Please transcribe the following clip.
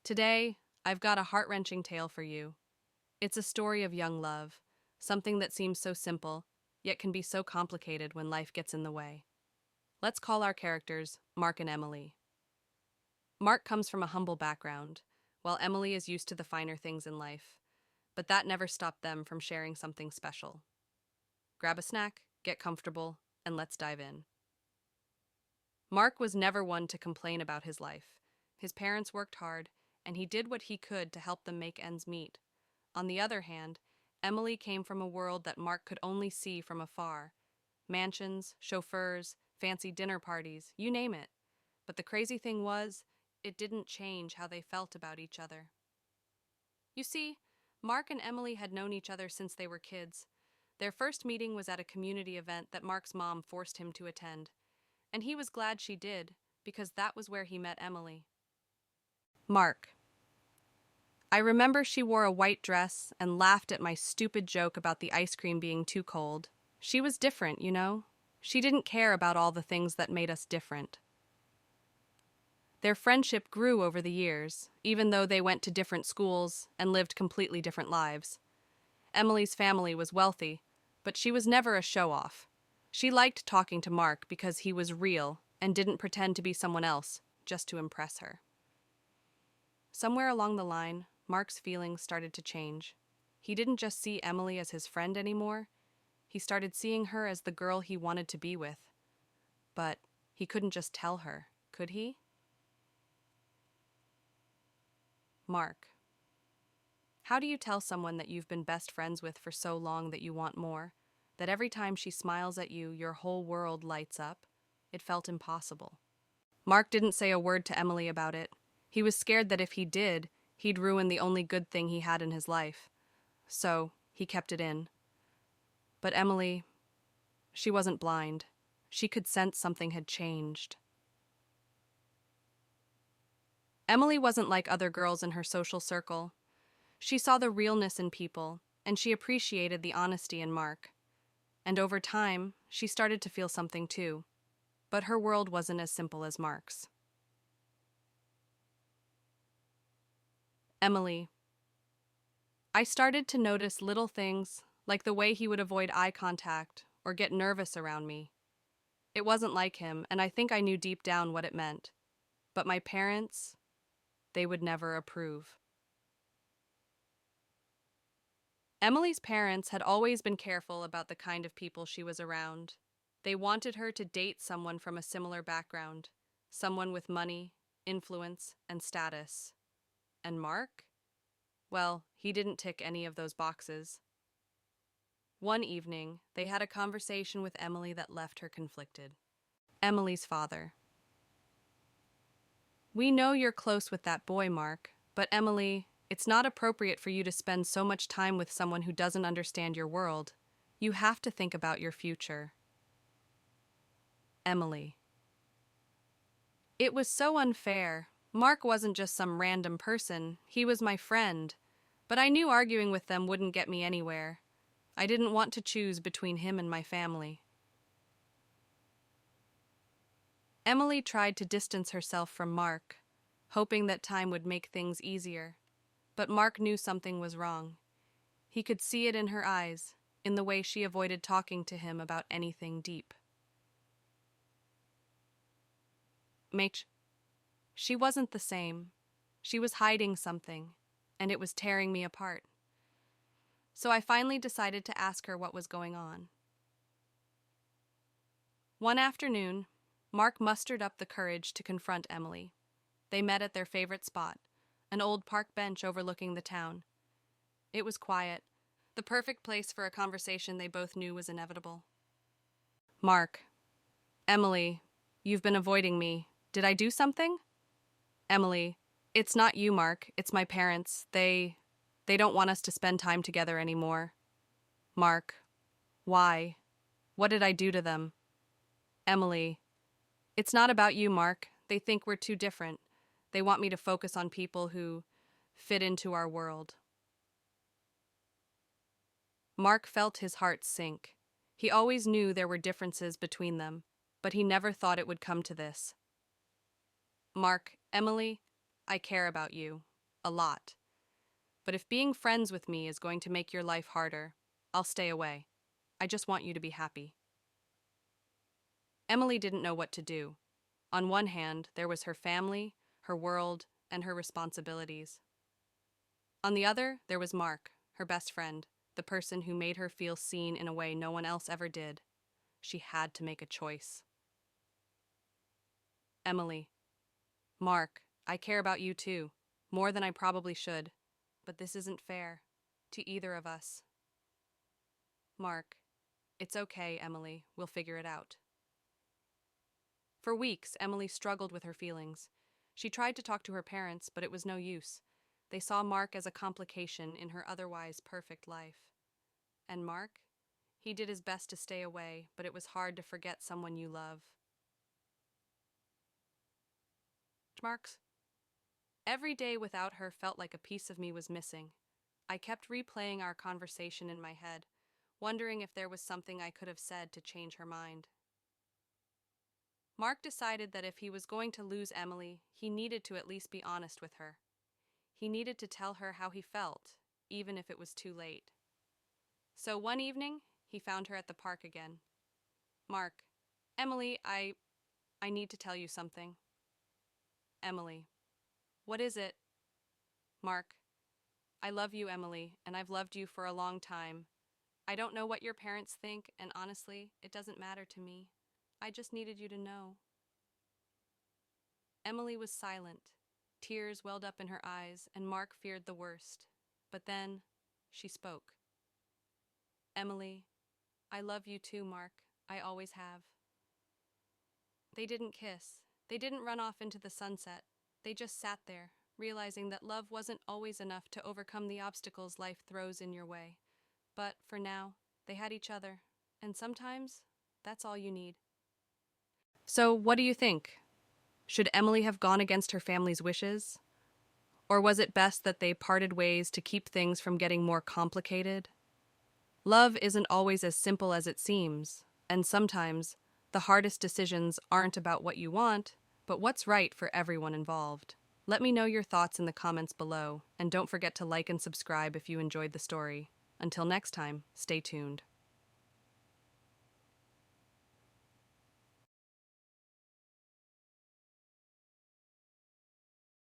Today, I've got a heart-wrenching tale for you. It's a story of young love, something that seems so simple, yet can be so complicated when life gets in the way. Let's call our characters Mark and Emily. Mark comes from a humble background, while Emily is used to the finer things in life, but that never stopped them from sharing something special. Grab a snack, get comfortable, and let's dive in. Mark was never one to complain about his life. His parents worked hard, and he did what he could to help them make ends meet. On the other hand, Emily came from a world that Mark could only see from afar. Mansions, chauffeurs, fancy dinner parties, you name it. But the crazy thing was, it didn't change how they felt about each other. You see, Mark and Emily had known each other since they were kids. Their first meeting was at a community event that Mark's mom forced him to attend. And he was glad she did, because that was where he met Emily. Mark. I remember she wore a white dress and laughed at my stupid joke about the ice cream being too cold. She was different, you know? She didn't care about all the things that made us different. Their friendship grew over the years, even though they went to different schools and lived completely different lives. Emily's family was wealthy, but she was never a show-off. She liked talking to Mark because he was real and didn't pretend to be someone else just to impress her. Somewhere along the line, Mark's feelings started to change. He didn't just see Emily as his friend anymore. He started seeing her as the girl he wanted to be with. But he couldn't just tell her, could he? Mark. How do you tell someone that you've been best friends with for so long that you want more? That every time she smiles at you, your whole world lights up? It felt impossible. Mark didn't say a word to Emily about it. He was scared that if he did, he'd ruin the only good thing he had in his life. So, he kept it in. But Emily, she wasn't blind. She could sense something had changed. Emily wasn't like other girls in her social circle. She saw the realness in people, and she appreciated the honesty in Mark. And over time, she started to feel something too. But her world wasn't as simple as Mark's. Emily. I started to notice little things, like the way he would avoid eye contact or get nervous around me. It wasn't like him, and I think I knew deep down what it meant. But my parents, they would never approve. Emily's parents had always been careful about the kind of people she was around. They wanted her to date someone from a similar background, someone with money, influence, and status. And Mark? Well, he didn't tick any of those boxes. One evening, they had a conversation with Emily that left her conflicted. Emily's father. We know you're close with that boy, Mark, but Emily, it's not appropriate for you to spend so much time with someone who doesn't understand your world. You have to think about your future. Emily. It was so unfair. Mark wasn't just some random person, he was my friend. But I knew arguing with them wouldn't get me anywhere. I didn't want to choose between him and my family. Emily tried to distance herself from Mark, hoping that time would make things easier. But Mark knew something was wrong. He could see it in her eyes, in the way she avoided talking to him about anything deep. Mach. She wasn't the same. She was hiding something, and it was tearing me apart. So I finally decided to ask her what was going on. One afternoon, Mark mustered up the courage to confront Emily. They met at their favorite spot, an old park bench overlooking the town. It was quiet, the perfect place for a conversation they both knew was inevitable. Mark. Emily, you've been avoiding me. Did I do something? Emily. It's not you, Mark. It's my parents. They don't want us to spend time together anymore. Mark. Why? What did I do to them? Emily. It's not about you, Mark. They think we're too different. They want me to focus on people who fit into our world. Mark felt his heart sink. He always knew there were differences between them, but he never thought it would come to this. Mark, Emily, I care about you. a lot. But if being friends with me is going to make your life harder, I'll stay away. I just want you to be happy. Emily didn't know what to do. On one hand, there was her family, her world, and her responsibilities. On the other, there was Mark, her best friend, the person who made her feel seen in a way no one else ever did. She had to make a choice. Emily. Mark, I care about you too, more than I probably should, but this isn't fair to either of us. Mark. It's okay, Emily. We'll figure it out. For weeks, Emily struggled with her feelings. She tried to talk to her parents, but it was no use. They saw Mark as a complication in her otherwise perfect life. And Mark? He did his best to stay away, but it was hard to forget someone you love. Marks? Every day without her felt like a piece of me was missing. I kept replaying our conversation in my head, wondering if there was something I could have said to change her mind. Mark decided that if he was going to lose Emily, he needed to at least be honest with her. He needed to tell her how he felt, even if it was too late. So one evening, he found her at the park again. Mark, Emily, I need to tell you something. Emily, what is it? Mark, I love you, Emily, and I've loved you for a long time. I don't know what your parents think, and honestly, it doesn't matter to me. I just needed you to know. Emily was silent. Tears welled up in her eyes, and Mark feared the worst. But then, she spoke. Emily, I love you too, Mark. I always have. They didn't kiss. They didn't run off into the sunset. They just sat there, realizing that love wasn't always enough to overcome the obstacles life throws in your way. But for now, they had each other, and sometimes that's all you need. So, what do you think? Should Emily have gone against her family's wishes? Or was it best that they parted ways to keep things from getting more complicated? Love isn't always as simple as it seems, and sometimes the hardest decisions aren't about what you want, but what's right for everyone involved. Let me know your thoughts in the comments below, and don't forget to like and subscribe if you enjoyed the story. Until next time, stay tuned.